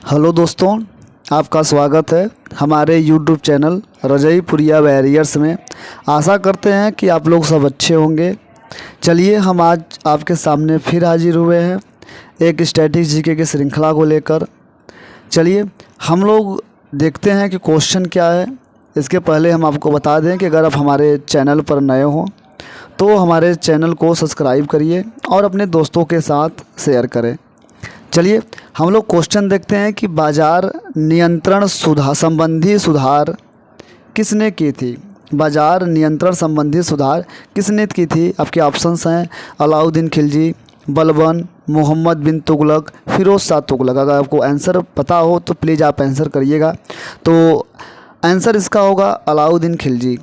Hello दोस्तों, आपका स्वागत है हमारे YouTube चैनल रजईपुरिया वैरियर्स में। आशा करते हैं कि आप लोग सब अच्छे होंगे। चलिए, हम आज आपके सामने फिर हाजिर हुए हैं एक स्टैटिक जीके की श्रृंखला को लेकर। चलिए हम लोग देखते हैं कि क्वेश्चन क्या है। इसके पहले हम आपको बता दें कि अगर आप हमारे चैनल पर नए हों तो हमारे चैनल को सब्सक्राइब करिए और अपने दोस्तों के साथ शेयर करें। चलिए हम लोग क्वेश्चन देखते हैं कि बाज़ार नियंत्रण संबंधी सुधार किसने की थी। बाज़ार नियंत्रण संबंधी सुधार किसने की थी? आपके ऑप्शंस हैं अलाउद्दीन खिलजी, बलबन, मोहम्मद बिन तुगलक, फिरोज़ शाह तुगलक। अगर आपको आंसर पता हो तो प्लीज़ आप आंसर करिएगा। तो आंसर इसका होगा अलाउद्दीन खिलजी।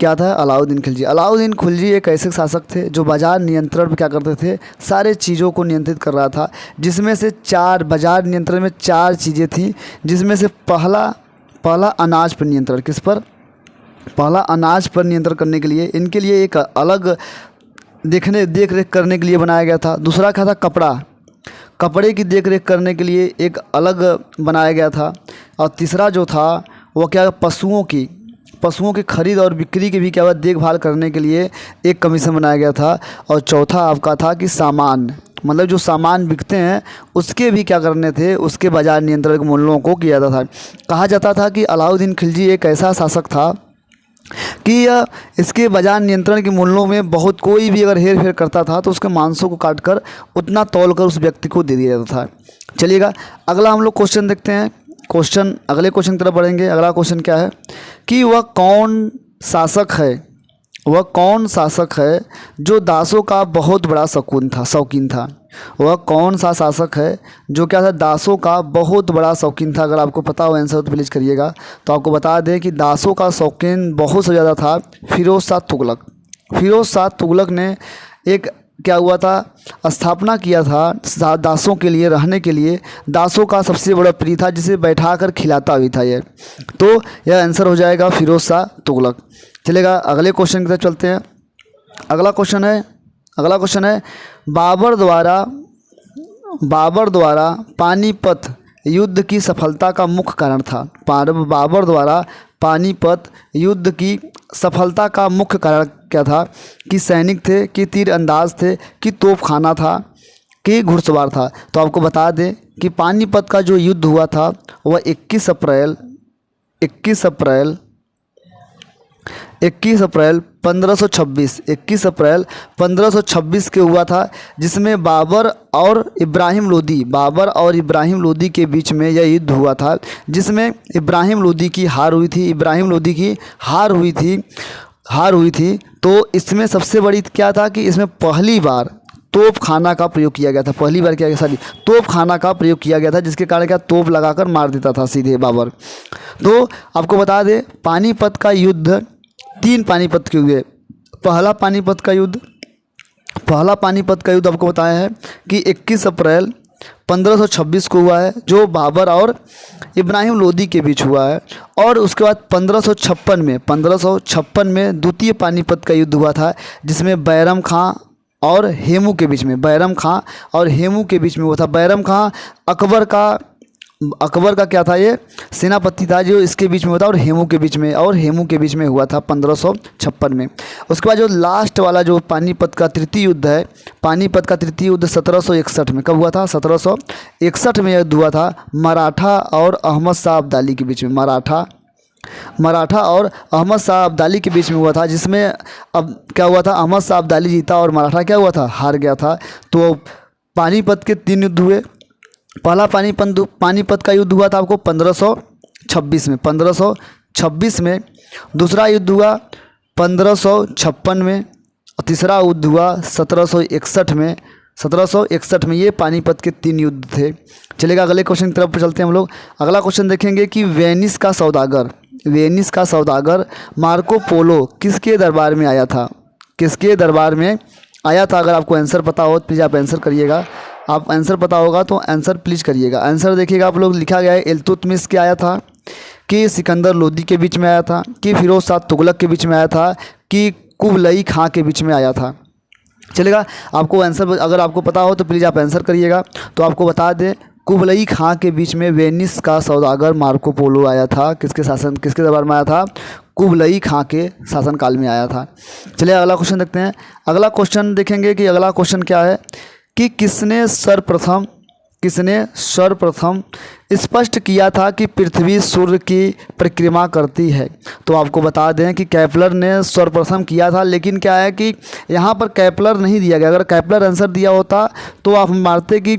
क्या था? अलाउद्दीन खिलजी। अलाउद्दीन खिलजी एक ऐसे शासक थे जो बाज़ार नियंत्रण में क्या करते थे, सारे चीज़ों को नियंत्रित कर रहा था। जिसमें से बाज़ार नियंत्रण में 4 चीज़ें थीं, जिसमें से पहला अनाज पर नियंत्रण। किस पर? पहला अनाज पर नियंत्रण करने के लिए इनके लिए एक अलग देख रेख करने के लिए बनाया गया था। दूसरा क्या था? कपड़े की देख रेख करने के लिए एक अलग बनाया गया था। और तीसरा जो था वो क्या, पशुओं की खरीद और बिक्री की भी क्या हुआ, देखभाल करने के लिए एक कमीशन बनाया गया था। और चौथा आपका था कि सामान, मतलब जो सामान बिकते हैं उसके भी क्या करने थे, उसके बाज़ार नियंत्रण के मूल्यों को किया जाता था। कहा जाता था कि अलाउद्दीन खिलजी एक ऐसा शासक था कि इसके बाज़ार नियंत्रण के मूल्यों में बहुत कोई भी अगर हेर फेर करता था तो उसके मांसों को काट कर उतना तौल कर उस व्यक्ति को दे दिया जाता था। चलिएगा अगला हम लोग क्वेश्चन देखते हैं। अगले क्वेश्चन की तरफ बढ़ेंगे। अगला क्वेश्चन क्या है कि वह कौन शासक है जो दासों का बहुत बड़ा शौकीन था। वह कौन सा शासक है जो क्या था, दासों का बहुत बड़ा शौकीन था। अगर आपको पता हो आंसर तो प्लीज़ करिएगा। तो आपको बता दें कि दासों का शौकीन बहुत से ज़्यादा था फिरोज़ शाह तुगलक ने एक क्या हुआ था, स्थापना किया था दासों के लिए रहने के लिए। दासों का सबसे बड़ा प्रिय था जिसे बैठा कर खिलाता भी था ये। तो यह आंसर हो जाएगा फिरोज़ शाह तुगलक। चलेगा अगले क्वेश्चन की तरफ चलते हैं। अगला क्वेश्चन है बाबर द्वारा पानीपत युद्ध की सफलता का मुख्य कारण था। बाबर द्वारा पानीपत युद्ध की सफलता का मुख्य कारण क्या था? कि सैनिक थे, कि तीर अंदाज थे, कि तोपखाना था, कि घुड़सवार था। तो आपको बता दें कि पानीपत का जो युद्ध हुआ था वह 21 अप्रैल 1526 के हुआ था, जिसमें बाबर और इब्राहिम लोदी के बीच में यह युद्ध हुआ था, जिसमें इब्राहिम लोदी की हार हुई थी। तो इसमें सबसे बड़ी क्या था कि इसमें पहली बार तोपखाना का प्रयोग किया गया था। तोपखाना का प्रयोग किया गया था, जिसके कारण क्या, तोप लगाकर मार देता था सीधे बाबर। तो आपको बता दें पानीपत का युद्ध 3 पानीपत के हुए। पहला पानीपत का युद्ध आपको बताया है कि 21 अप्रैल 1526 को हुआ है, जो बाबर और इब्राहिम लोदी के बीच हुआ है। और उसके बाद 1556 में द्वितीय पानीपत का युद्ध हुआ था, जिसमें बैरम खां और हेमू के बीच में हुआ था। बैरम खां अकबर का क्या था, ये सेनापति था जो इसके बीच में हुआ था, और हेमू के बीच में हुआ था 1556 में। उसके बाद जो लास्ट वाला जो पानीपत का तृतीय युद्ध है, 1761 में। कब हुआ था? 1761 में युद्ध हुआ था मराठा और अहमद शाह अब्दाली के बीच में। मराठा और अहमद शाह अब्दाली के बीच में हुआ था, जिसमें अब क्या हुआ था, अहमद शाह अब्दाली जीता और मराठा क्या हुआ था, हार गया था। तो पानीपत के 3 युद्ध हुए। पहला पानीपत का युद्ध हुआ था आपको 1526 में। दूसरा युद्ध हुआ 1556 में। और तीसरा युद्ध हुआ 1761 में। ये पानीपत के 3 युद्ध थे। चलेगा अगले क्वेश्चन की तरफ चलते हैं हम लोग। अगला क्वेश्चन देखेंगे कि वेनिस का सौदागर मार्को पोलो किसके दरबार में आया था? अगर आपको आंसर पता हो प्लीज़ आप आंसर करिएगा। आप आंसर पता होगा तो आंसर प्लीज़ करिएगा। आंसर देखिएगा आप लोग, लिखा गया है इल्तुतमिश के आया था, कि सिकंदर लोदी के बीच में आया था, कि फिरोज़ शाह तुगलक के बीच में आया था, कि कुबलई खां के बीच में आया था। चलेगा आपको आंसर अगर आपको पता हो तो प्लीज़ आप आंसर करिएगा। तो आपको बता दें कुबलई खां के बीच में वेनिस का सौदागर मार्को पोलो आया था? किसके दरबार में आया था? कुबलई खां के शासनकाल में आया था। चलिए अगला क्वेश्चन देखते हैं। अगला क्वेश्चन देखेंगे कि अगला क्वेश्चन क्या है कि किसने सर्वप्रथम स्पष्ट किया था कि पृथ्वी सूर्य की परिक्रमा करती है? तो आपको बता दें कि केपलर ने सर्वप्रथम किया था, लेकिन क्या है कि यहाँ पर केपलर नहीं दिया गया। अगर केपलर आंसर दिया होता तो आप मानते कि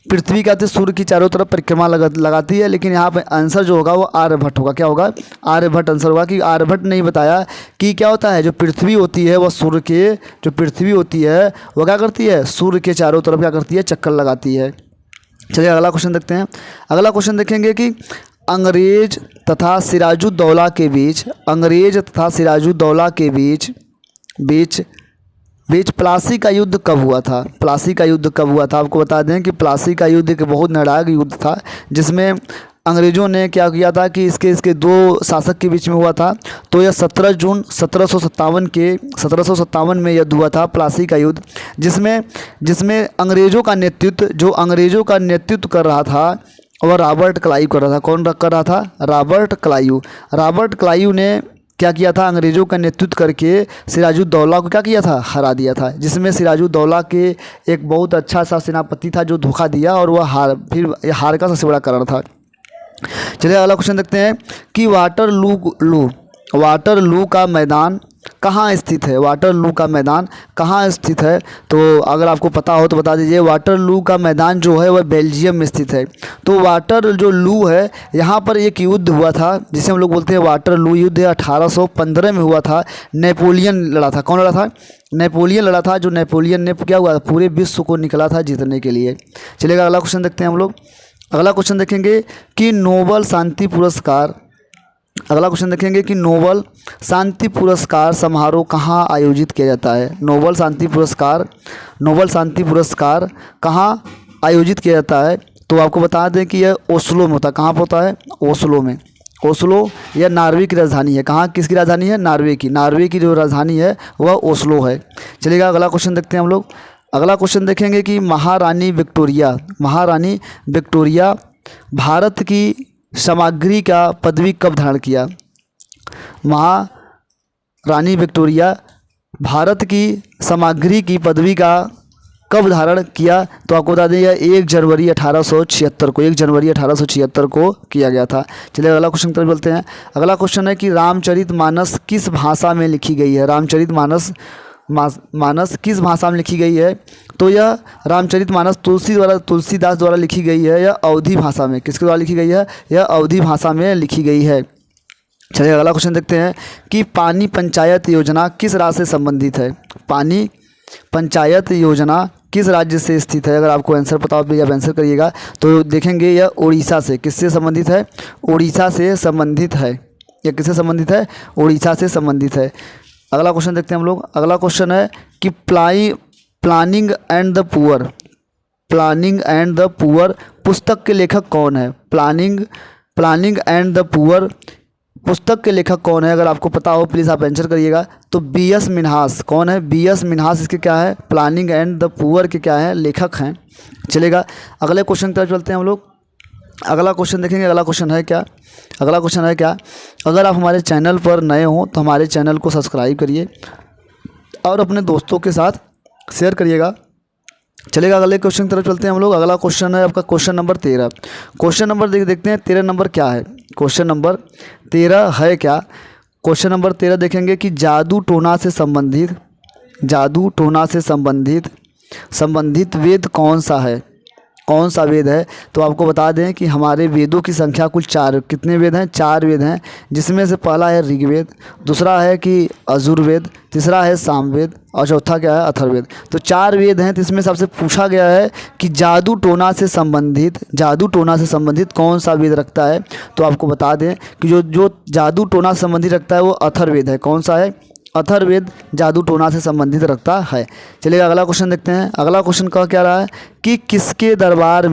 पृथ्वी क्या होती है, सूर्य की चारों तरफ परिक्रमा लगाती है, लेकिन यहाँ पर आंसर जो होगा वो आर्यभट्ट होगा। क्या होगा? आर्यभट्ट आंसर होगा, कि आर्यभट्ट नहीं बताया कि क्या होता है, जो पृथ्वी होती है वह सूर्य के, जो पृथ्वी होती है वह क्या करती है, सूर्य के चारों तरफ क्या करती है, चक्कर लगाती है। चलिए अगला क्वेश्चन देखते हैं। अगला क्वेश्चन देखेंगे कि अंग्रेज तथा सिराजुद्दौला के बीच प्लासी का युद्ध कब हुआ था? प्लासी का युद्ध कब हुआ था? आपको बता दें कि प्लासी का युद्ध एक बहुत निर्णायक युद्ध था, जिसमें अंग्रेज़ों ने क्या किया था कि इसके दो शासक के बीच में हुआ था। तो यह 17 जून 1757 में युद्ध हुआ था, प्लासी का युद्ध, जिसमें अंग्रेज़ों का नेतृत्व कर रहा था वह रॉबर्ट क्लाइव कर रहा था। कौन कर रहा था? रॉबर्ट क्लाइव ने क्या किया था, अंग्रेज़ों का नेतृत्व करके सिराजुद्दौला को क्या किया था, हरा दिया था, जिसमें सिराजुद्दौला के एक बहुत अच्छा सा सेनापति था जो धोखा दिया और वह हार का सबसे बड़ा कारण था। चलिए अगला क्वेश्चन देखते हैं कि वाटरलू का मैदान कहाँ स्थित है? वाटरलू का मैदान कहाँ स्थित है? तो अगर आपको पता हो तो बता दीजिए। वाटरलू का मैदान जो है वह बेल्जियम में स्थित है। तो वाटर जो लू है, यहाँ पर एक युद्ध हुआ था जिसे हम लोग बोलते हैं वाटरलू युद्ध। 1815 में हुआ था। नेपोलियन लड़ा था। कौन लड़ा था? नेपोलियन लड़ा था। जो नेपोलियन ने क्या हुआ, पूरे विश्व को निकला था जीतने के लिए। चलिएगा अगला क्वेश्चन देखते हैं हम लोग। अगला क्वेश्चन देखेंगे कि नोबल शांति पुरस्कार समारोह कहाँ आयोजित किया जाता है? नोबल शांति पुरस्कार कहाँ आयोजित किया जाता है? तो आपको बता दें कि यह ओस्लो में होता है। कहाँ पर होता है? ओस्लो में। ओस्लो यह नॉर्वे की राजधानी है। कहाँ, किसकी राजधानी है? नॉर्वे की जो राजधानी है वह ओस्लो है। चलिएगा अगला क्वेश्चन देखते हैं हम लोग। अगला क्वेश्चन देखेंगे कि महारानी विक्टोरिया भारत की सामग्री का पदवी कब धारण किया? महारानी विक्टोरिया भारत की सामग्री की पदवी का कब धारण किया? तो आपको बता दें यह 1 जनवरी 1876 को किया गया था। चलिए अगला क्वेश्चन तरफ चलते हैं। अगला क्वेश्चन है कि रामचरितमानस किस भाषा में लिखी गई है? रामचरितमानस किस भाषा में लिखी गई है? तो यह रामचरितमानस तुलसीदास द्वारा लिखी गई है। यह अवधी भाषा में, किसके द्वारा लिखी गई है? यह अवधी भाषा में लिखी गई है। चलिए अगला क्वेश्चन देखते हैं कि पानी पंचायत योजना किस राज्य से संबंधित है? पानी पंचायत योजना किस राज्य से स्थित है? अगर आपको आंसर पता हो प्लीज़ आप आंसर करिएगा। तो देखेंगे यह उड़ीसा से। किससे संबंधित है? उड़ीसा से संबंधित है। यह किससे संबंधित है? उड़ीसा से संबंधित है। अगला क्वेश्चन देखते हैं हम लोग। अगला क्वेश्चन है कि प्लानिंग एंड द पुअर पुस्तक के लेखक कौन है? प्लानिंग एंड द पुअर पुस्तक के लेखक कौन है? अगर आपको पता हो प्लीज़ आप आंसर करिएगा। तो B.S. मिन्हास। कौन है? B.S. मिन्हास इसके क्या है? प्लानिंग एंड द पुअर के क्या है? लेखक हैं। चलेगा अगले क्वेश्चन की तरफ चलते हैं हम लोग। अगला क्वेश्चन देखेंगे। अगला क्वेश्चन है क्या? अगर आप हमारे चैनल पर नए हों तो हमारे चैनल को सब्सक्राइब करिए और अपने दोस्तों के साथ शेयर करिएगा। चलेगा अगले क्वेश्चन की तरफ चलते हैं हम लोग। अगला क्वेश्चन है आपका क्वेश्चन नंबर 13। क्वेश्चन नंबर देखते हैं 13 नंबर क्या है? क्वेश्चन नंबर 13 है क्या? क्वेश्चन नंबर 13 देखेंगे कि जादू टोना से संबंधित वेद कौन सा वेद है? तो आपको बता दें कि हमारे वेदों की संख्या कुल 4। कितने वेद हैं? 4 वेद हैं, जिसमें से पहला है ऋग्वेद, दूसरा है कि यजुर्वेद, तीसरा है सामवेद और चौथा क्या है? अथर्ववेद। तो 4 वेद हैं। तो इसमें सबसे पूछा गया है कि जादू टोना से संबंधित कौन सा वेद रखता है? तो आपको बता दें कि जो जादू टोना से संबंधित रखता है वो अथर्ववेद है। कौन सा है? अथर्ववेद जादू टोना से संबंधित रखता है। चलिए अगला क्वेश्चन देखते हैं। अगला क्वेश्चन का क्या रहा है कि किसके दरबार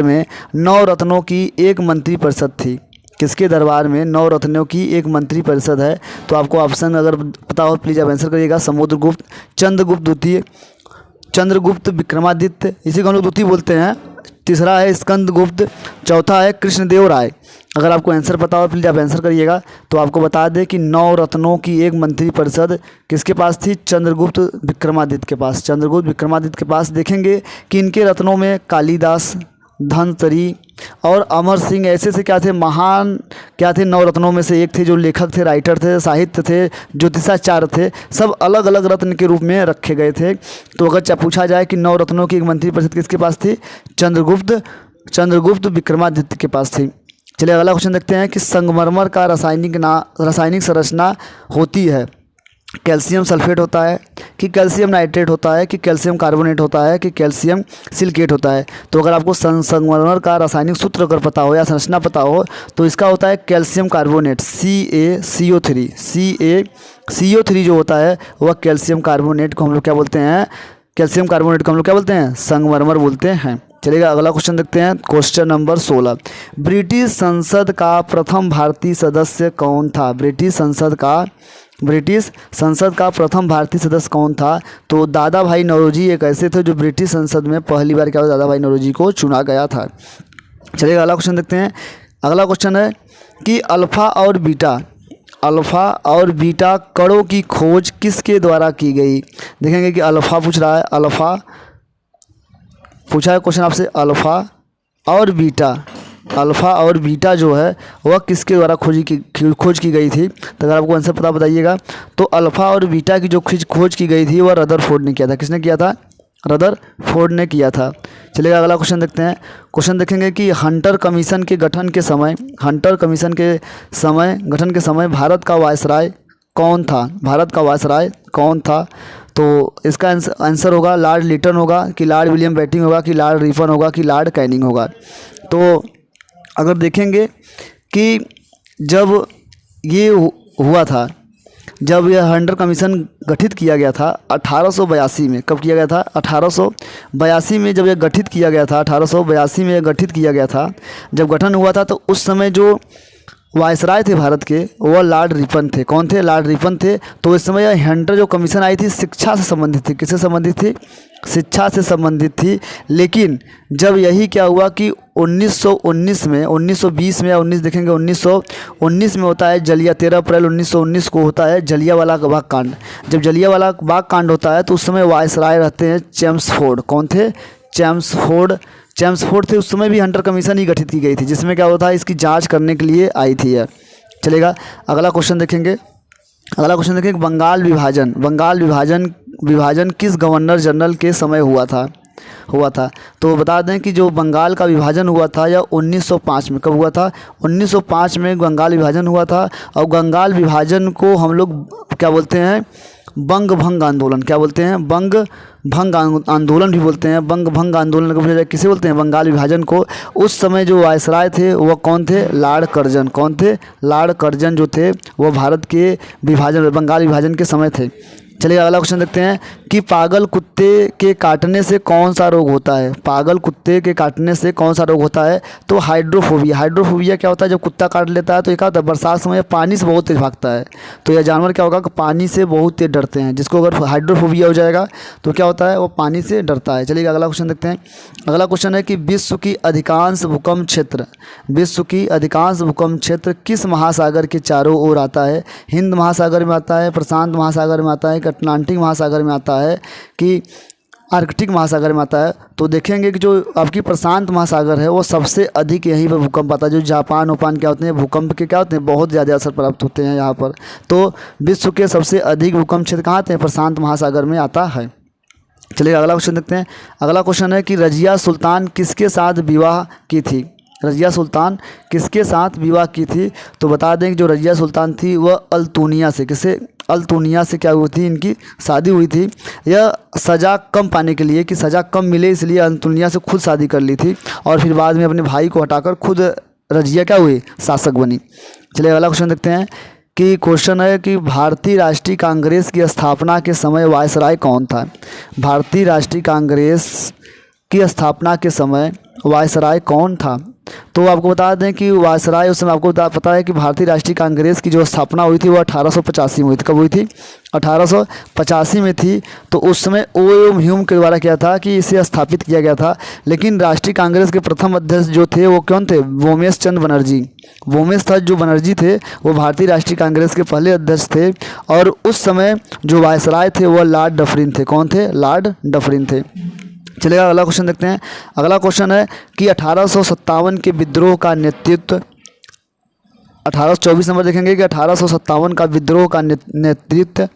में 9 रत्नों की एक मंत्री परिषद थी? किसके दरबार में 9 रत्नों की एक मंत्री परिषद है? तो आपको ऑप्शन अगर पता हो प्लीज़ आप आंसर करिएगा। समुद्रगुप्त, चंद्रगुप्त द्वितीय, चंद्रगुप्त विक्रमादित्य, इसी को हम लोग द्वितीय बोलते हैं। तीसरा है स्कंदगुप्त, चौथा है कृष्णदेव राय। अगर आपको आंसर पता हो प्लीज़ आप आंसर करिएगा। तो आपको बता दें कि 9 रत्नों की एक मंत्री परिषद किसके पास थी? चंद्रगुप्त विक्रमादित्य के पास। चंद्रगुप्त विक्रमादित्य के पास देखेंगे कि इनके रत्नों में कालिदास, धनतरी और अमर सिंह ऐसे से क्या थे, महान क्या थे, 9 रत्नों में से एक थे, जो लेखक थे, राइटर थे, साहित्य थे, ज्योतिषाचार्य थे, सब अलग अलग रत्न के रूप में रखे गए थे। तो अगर पूछा जाए कि 9 रत्नों की एक मंत्री परिषद किसके पास थी? चंद्रगुप्त विक्रमादित्य के पास थी। चलिए अगला क्वेश्चन देखते हैं कि संगमरमर का रासायनिक संरचना होती है। कैल्शियम सल्फेट होता है कि कैल्शियम नाइट्रेट होता है कि कैल्शियम कार्बोनेट होता है कि कैल्शियम सिलिकेट होता है? तो अगर आपको संगमरमर का रासायनिक सूत्र अगर पता हो या संरचना पता हो तो इसका होता है कैल्शियम कार्बोनेट, CaCO3। CaCO3 जो होता है वह कैल्शियम कार्बोनेट को हम लोग क्या बोलते हैं? कैल्शियम कार्बोनेट को हम लोग क्या बोलते हैं? संगमरमर बोलते हैं। चलिएगा अगला क्वेश्चन देखते हैं, क्वेश्चन नंबर 16। ब्रिटिश संसद का प्रथम भारतीय सदस्य कौन था? ब्रिटिश संसद का प्रथम भारतीय सदस्य कौन था? तो दादा भाई नौरोजी एक ऐसे थे जो ब्रिटिश संसद में पहली बार क्या दादा भाई नौरोजी को चुना गया था। चलिए अगला क्वेश्चन देखते हैं। अगला क्वेश्चन है कि अल्फ़ा और बीटा कणों की खोज किसके द्वारा की गई? देखेंगे कि अल्फ़ा पूछ रहा है, पूछा है क्वेश्चन आपसे, अल्फ़ा और बीटा जो है वह किसके द्वारा खोज की गई थी? तो अगर आपको आंसर पता बताइएगा। तो अल्फ़ा और बीटा की जो खोज की गई थी वह रदरफोर्ड ने किया था। किसने किया था? रदरफोर्ड ने किया था। चलिएगा अगला क्वेश्चन देखते हैं। क्वेश्चन देखेंगे कि हंटर कमीशन के गठन के समय भारत का वायसराय कौन था? तो इसका आंसर होगा लॉर्ड लिटन होगा कि लॉर्ड विलियम बेंटिंक होगा कि लॉर्ड रिपन होगा कि लॉर्ड कैनिंग होगा। तो अगर देखेंगे कि जब ये हुआ था, जब यह हंटर कमीशन गठित किया गया था 1882 में, कब किया गया था? 1882 में जब यह गठित किया गया था, 1882 में यह गठित किया गया था। जब गठन हुआ था तो उस समय जो वायसराय थे भारत के वह लॉर्ड रिपन थे। कौन थे? लॉर्ड रिपन थे। तो इस समय यह हंटर जो कमीशन आई थी शिक्षा से संबंधित थी। किससे संबंधित थी? शिक्षा से संबंधित थी। लेकिन जब यही क्या हुआ कि 1919 में, 1920 में या 19 देखेंगे 1919 में होता है 13 अप्रैल 1919 को होता है जलियांवाला बाग कांड। जब जलियांवाला बाग कांड होता है तो उस समय वायसराय रहते हैं चेम्सफोर्ड। कौन थे? चेम्सफोर्ड थे। उस समय भी हंटर कमीशन ही गठित की गई थी जिसमें क्या होता है इसकी जांच करने के लिए आई थी यह। चलेगा अगला क्वेश्चन देखेंगे। बंगाल विभाजन किस गवर्नर जनरल के समय हुआ था? तो बता दें कि जो बंगाल का विभाजन हुआ था यह 1905 में। कब हुआ था? 1905 में बंगाल विभाजन हुआ था। और बंगाल विभाजन को हम लोग क्या बोलते हैं? बंग भंग आंदोलन। क्या बोलते हैं? बंग भंग आंदोलन भी बोलते हैं। बंग भंग आंदोलन को पूछा किसे बोलते हैं? बंगाल विभाजन को। उस समय जो वायसराय थे वह कौन थे? Lord Curzon. कौन थे? लॉर्ड कर्जन जो थे वो भारत के बंगाल विभाजन के समय थे। चलिए अगला क्वेश्चन देखते हैं कि पागल कुत्ते के काटने से कौन सा रोग होता है? पागल कुत्ते के काटने से कौन सा रोग होता है? तो हाइड्रोफोबिया क्या होता है? जब कुत्ता काट लेता है तो क्या होता है? बरसात समय पानी से बहुत तेज भागता है। तो यह जानवर क्या होगा कि पानी से बहुत तेज डरते हैं। जिसको अगर हाइड्रोफोबिया हो जाएगा तो क्या होता है? वो पानी से डरता है। चलिए अगला क्वेश्चन देखते हैं। अगला क्वेश्चन है कि विश्व की अधिकांश भूकंप क्षेत्र किस महासागर के चारों ओर आता है? हिंद महासागर में आता है, प्रशांत महासागर में आता है, अटलांटिक महासागर में आता है कि आर्कटिक महासागर में आता है? तो देखेंगे कि जो आपकी प्रशांत महासागर है वो सबसे अधिक यहीं पर भूकंप आता है। जो जापान क्या होते हैं भूकंप के क्या होते हैं? बहुत ज़्यादा असर प्राप्त होते हैं यहाँ पर। तो विश्व के सबसे अधिक भूकंप क्षेत्र कहाँ आते हैं? प्रशांत महासागर में आता है। चलिए अगला क्वेश्चन देखते हैं। अगला क्वेश्चन है कि रजिया सुल्तान किसके साथ विवाह की थी? तो बता दें कि जो रजिया सुल्तान थी वह अल्तुनिया से क्या हुई थी? इनकी शादी हुई थी। यह सज़ा कम पाने के लिए कि सज़ा कम मिले इसलिए अल्तुनिया से खुद शादी कर ली थी और फिर बाद में अपने भाई को हटाकर खुद रजिया क्या हुई? शासक बनी। चलिए अगला क्वेश्चन देखते हैं कि क्वेश्चन है कि भारतीय राष्ट्रीय कांग्रेस की स्थापना के समय वायसराय कौन था? भारतीय राष्ट्रीय कांग्रेस की स्थापना के समय वायसराय कौन था? तो आपको बता दें कि वायसराय उस समय आपको पता है कि भारतीय राष्ट्रीय कांग्रेस की जो स्थापना हुई थी वो 1885 में हुई थी। कब हुई थी? 1885 में थी। तो उस समय ओ एम ह्यूम के द्वारा क्या था कि इसे स्थापित किया गया था। लेकिन राष्ट्रीय कांग्रेस के प्रथम अध्यक्ष जो थे वो कौन थे? वोमेश चंद बनर्जी। वोमेश था जो बनर्जी थे वो भारतीय राष्ट्रीय कांग्रेस के पहले अध्यक्ष थे। और उस समय जो वायसराय थे वो लॉर्ड डफरिन थे। कौन थे? लॉर्ड डफरिन थे। चलिएगा अगला क्वेश्चन देखते हैं। अगला क्वेश्चन है कि 1857 के विद्रोह का नेतृत्व, 1824 नंबर देखेंगे कि 1857 का विद्रोह का नेतृत्व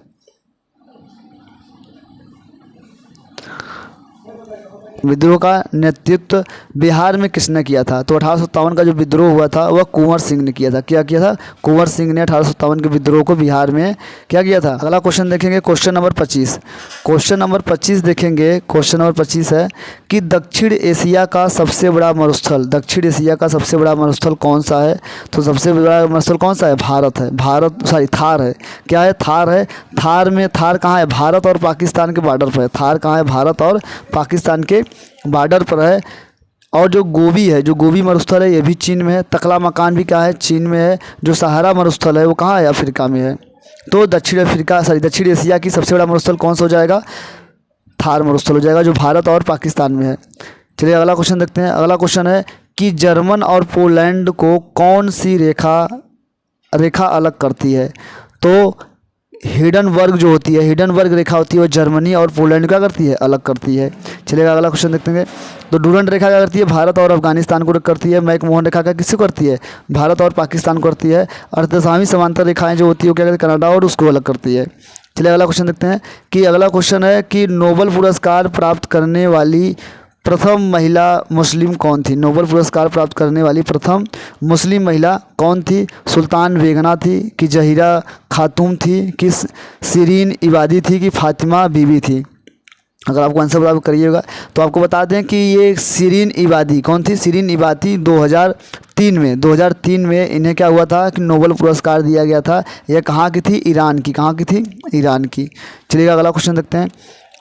बिहार में किसने किया था? तो 1857 का जो विद्रोह हुआ था वह कुंवर सिंह ने किया था। क्या किया था? कुंवर सिंह ने 1857 के विद्रोह को बिहार में क्या किया था? अगला क्वेश्चन देखेंगे, क्वेश्चन नंबर 25। क्वेश्चन नंबर 25 देखेंगे। क्वेश्चन नंबर 25 है कि दक्षिण एशिया का सबसे बड़ा मरुस्थल, दक्षिण एशिया का सबसे बड़ा मरुस्थल कौन सा है? तो सबसे बड़ा मरुस्थल कौन सा है? भारत है। थार है। क्या है? थार है। थार में, थार कहाँ है? भारत और पाकिस्तान के बॉर्डर पर है। थार कहाँ है? भारत और पाकिस्तान के बॉर्डर पर है। और जो गोबी है, जो गोबी मरुस्थल है ये भी चीन में है। तकला मकान भी क्या है? चीन में है। जो सहारा मरुस्थल है वो कहाँ है? अफ्रीका में है। तो दक्षिण एशिया की सबसे बड़ा मरुस्थल कौन सा हो जाएगा? थार मरुस्थल हो जाएगा, जो भारत और पाकिस्तान में है। चलिए अगला क्वेश्चन देखते हैं। अगला क्वेश्चन है कि जर्मन और पोलैंड को कौन सी रेखा अलग करती है? तो हिडनबर्ग जो होती है, हिडनबर्ग रेखा होती है वो जर्मनी और पोलैंड क्या करती है? अलग करती है। चलिएगा अगला क्वेश्चन देखते हैं। तो डूरंड रेखा क्या करती है? भारत और अफगानिस्तान को करती है। मैकमोहन रेखा क्या किसको करती है? भारत और पाकिस्तान को करती है। अर्धसामी समांतर रेखाएं जो होती है वो क्या करती है? कनाडा और उसको अलग करती है। चलिए अगला क्वेश्चन देखते हैं कि अगला क्वेश्चन है कि नोबेल पुरस्कार प्राप्त करने वाली प्रथम महिला मुस्लिम कौन थी? नोबेल पुरस्कार प्राप्त करने वाली प्रथम मुस्लिम महिला कौन थी? सुल्तान बेगना थी कि जहीरा खातून थी कि शिरीन इबादी थी कि फातिमा बीबी थी? अगर आपको आंसर बराबर करिएगा तो आपको बता दें कि ये शिरीन इबादी कौन थी? शिरीन इबादी 2003 में इन्हें क्या हुआ था कि नोबेल पुरस्कार दिया गया था। यह कहाँ की थी? ईरान की। कहाँ की थी? ईरान की। चलिए अगला क्वेश्चन देखते हैं।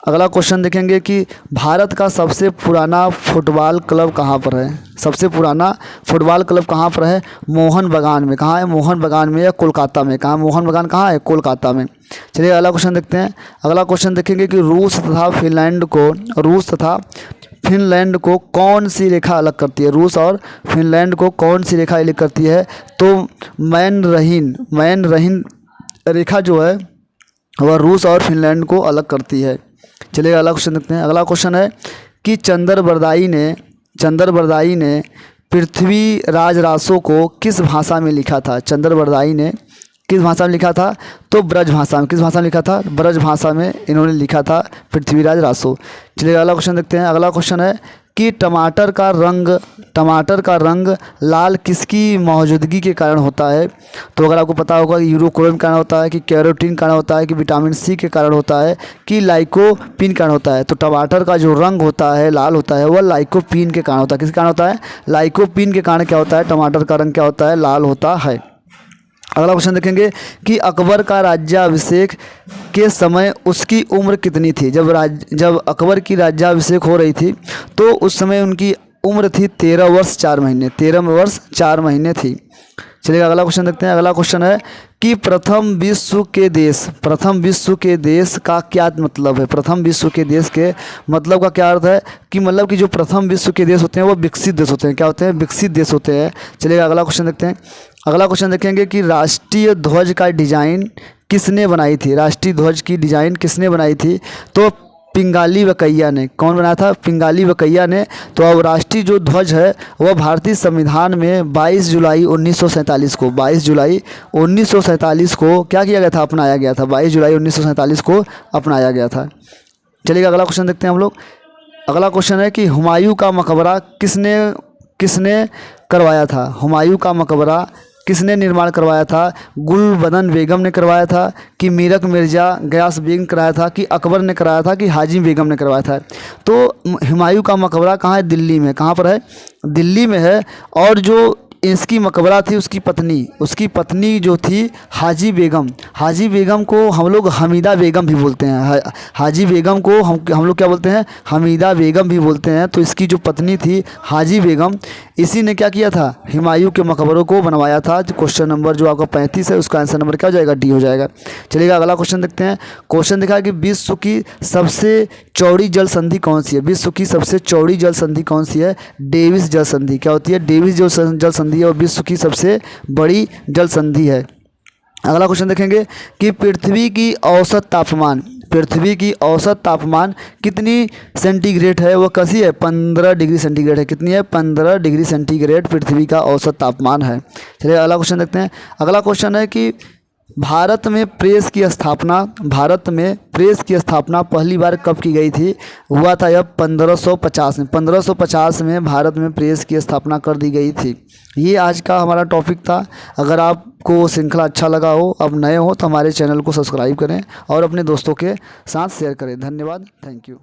अगला क्वेश्चन देखेंगे कि भारत का सबसे पुराना फुटबॉल क्लब कहाँ पर है? सबसे पुराना फुटबॉल क्लब कहाँ पर है? मोहन बागान में। कहाँ है? मोहन बागान में या कोलकाता में। कहाँ? मोहन बागान कहाँ है? कोलकाता में। चलिए अगला क्वेश्चन देखते हैं। अगला क्वेश्चन देखेंगे कि रूस तथा फिनलैंड को कौन सी रेखा अलग करती है? रूस और फिनलैंड को कौन सी रेखा अलग करती है? तो मैन रहीन रेखा जो है वह रूस और फिनलैंड को अलग करती है। चलिए अगला क्वेश्चन देखते हैं। अगला क्वेश्चन है कि चंद्रबरदाई ने पृथ्वी राजरासो को किस भाषा में लिखा था? चंद्रबरदाई ने किस भाषा में लिखा था? तो ब्रज भाषा में। किस भाषा में लिखा था? ब्रज भाषा में इन्होंने लिखा था पृथ्वीराज रासो। चलिए अगला क्वेश्चन देखते हैं। अगला क्वेश्चन है कि टमाटर का रंग लाल किसकी मौजूदगी के कारण होता है? तो अगर आपको पता होगा कि यूरोक्रोम के कारण होता है कि कैरोटीन कारण होता है कि विटामिन सी के कारण होता है कि लाइकोपीन कारण होता है। तो टमाटर का जो रंग होता है लाल होता है वह लाइकोपीन के कारण होता है। किसके कारण होता है? लाइकोपीन के कारण क्या होता है? टमाटर का रंग क्या होता है? लाल होता है। अगला क्वेश्चन देखेंगे कि अकबर का राज्याभिषेक के समय उसकी उम्र कितनी थी? जब अकबर की राज्याभिषेक हो रही थी तो उस समय उनकी उम्र थी 13 वर्ष 4 महीने। 13 वर्ष 4 महीने थी। चलिए अगला क्वेश्चन देखते हैं। अगला क्वेश्चन है कि प्रथम विश्व के देश का क्या मतलब है? प्रथम विश्व के देश के मतलब का क्या अर्थ है? कि मतलब कि जो प्रथम विश्व के देश होते हैं वो विकसित देश होते हैं। क्या होते हैं? विकसित देश होते हैं। चलिए अगला क्वेश्चन देखते हैं। अगला क्वेश्चन देखेंगे कि राष्ट्रीय ध्वज का डिज़ाइन किसने बनाई थी? राष्ट्रीय ध्वज की डिज़ाइन किसने बनाई थी? तो पिंगाली वकैया ने। कौन बनाया था? पिंगाली वकैया ने। तो अब राष्ट्रीय जो ध्वज है वह भारतीय संविधान में 22 जुलाई 1947 को क्या किया गया था? अपनाया गया था। 22 जुलाई 1947 को अपनाया गया था। चलिए अगला क्वेश्चन देखते हैं हम लोग। अगला क्वेश्चन है कि हुमायूं का मकबरा किसने करवाया था? हुमायूं का मकबरा किसने निर्माण करवाया था? गुलबदन बेगम ने करवाया था कि मीरक मिर्ज़ा गयास बेग ने कराया था कि अकबर ने कराया था कि हाजी बेगम ने करवाया था? तो हुमायूं का मकबरा कहाँ है? दिल्ली में। कहाँ पर है? दिल्ली में है। और जो इसकी मकबरा थी उसकी पत्नी जो थी हाजी बेगम को हम लोग हमीदा बेगम भी बोलते हैं। हाजी बेगम को हम लोग क्या बोलते हैं, हमीदा बेगम भी बोलते हैं। तो इसकी जो पत्नी थी हाजी बेगम, इसी ने क्या किया था, हुमायूं के मकबरों को बनवाया था। क्वेश्चन नंबर जो आपका 35 है उसका आंसर नंबर क्या हो जाएगा, डी हो जाएगा। चलिएगा अगला क्वेश्चन देखते हैं। क्वेश्चन दिखा है कि विश्व की सबसे चौड़ी जल संधि कौन सी है। विश्व की सबसे चौड़ी जल संधि कौन सी है, डेविस जल संधि। क्या होती है, डेविस जो जल संधि है वो विश्व की सबसे बड़ी जल संधि है। अगला क्वेश्चन देखेंगे कि पृथ्वी की औसत तापमान कितनी सेंटीग्रेड है, वो कैसी है, 15 डिग्री सेंटीग्रेड है। कितनी है, 15 डिग्री सेंटीग्रेड पृथ्वी का औसत तापमान है। चलिए अगला क्वेश्चन देखते हैं। अगला क्वेश्चन है कि भारत में प्रेस की स्थापना पहली बार कब की गई थी। हुआ था यह 1550 में। 1550 में भारत में प्रेस की स्थापना कर दी गई थी। ये आज का हमारा टॉपिक था। अगर आपको श्रृंखला अच्छा लगा हो, अब नए हो तो हमारे चैनल को सब्सक्राइब करें और अपने दोस्तों के साथ शेयर करें। धन्यवाद, थैंक यू।